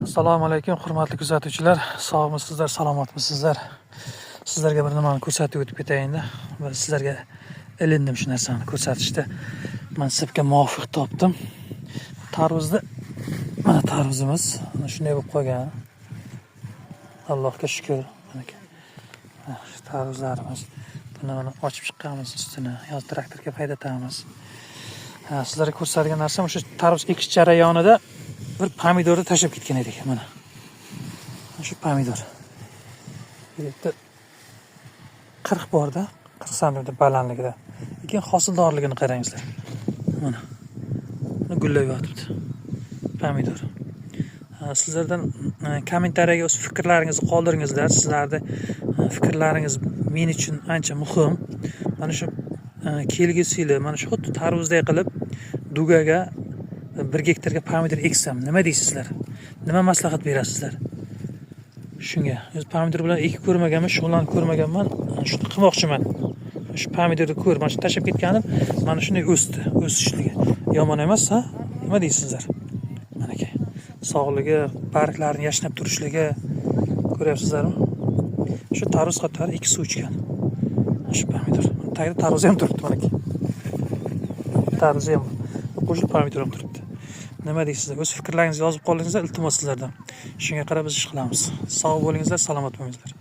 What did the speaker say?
Assalomu alaykum, hurmatli kuzatuvchilar. Sog'misizlar, salomatmisizlar? Sizlarga bir nimani ko'rsatib o'tib ketayin-da. Va sizlarga ilindim shu narsani ko'rsatishda. Mansabga muvofiq topdim. Tarvuzda mana tarvuzimiz mana shunday bo'lib qolgan. Allohga shukr. Mana shu tarvuzlarimiz. Buni ochib chiqqanmiz ustini, yoz traktorga haydatamiz. Sizlarga ko'rsatadigan narsam o'sha tarvuz ekish jarayonida bir pomidorni tashlab ketgan edik mana. Shu pomidor. Bu yerda 40 borda, 40 santimetr balandligida. Lekin hosildorligini qarangizlar. Mana. Buni gullayib yotibdi. Pomidor. Sizlardan kommentariyaga o'z fikrlaringizni qoldiringizlar. Sizlarning fikrlaringiz men uchun ancha muhim. Mana shu kelgusi yili mana shu xuddi tarvuzdek qilib dugaga 1 gektarga pomidor eksam, nima deysizlar? Nima maslahat berasizlar? Shunga. O'z pomidor bilan ekib ko'rmaganman, shug'ullanib ko'rmaganman. Shuni qilmoqchiman. Shu pomidorni ko'r, mana shu tashlab ketganim, mana shunday o'sdi, o'sishligi. Yomon emas, ha? Nima deysizlar? Mana aka. Sog'ligi, barglarini yashnab turishligi ko'ryapsizlarmi? Shu tarvuz qatori 2 suv ichgan. Shu pomidor. Tagida tarvuz ham turibdi mana aka. Tarvuz ham qo'shilib pomidor ham turibdi. Nima deysizlar? O'z fikrlaringizni yozib qoldingizlar, iltimos sizlardan. Shunga qarab biz ish qilamiz. Sog' bo'lingizlar, salomat bo'lingizlar.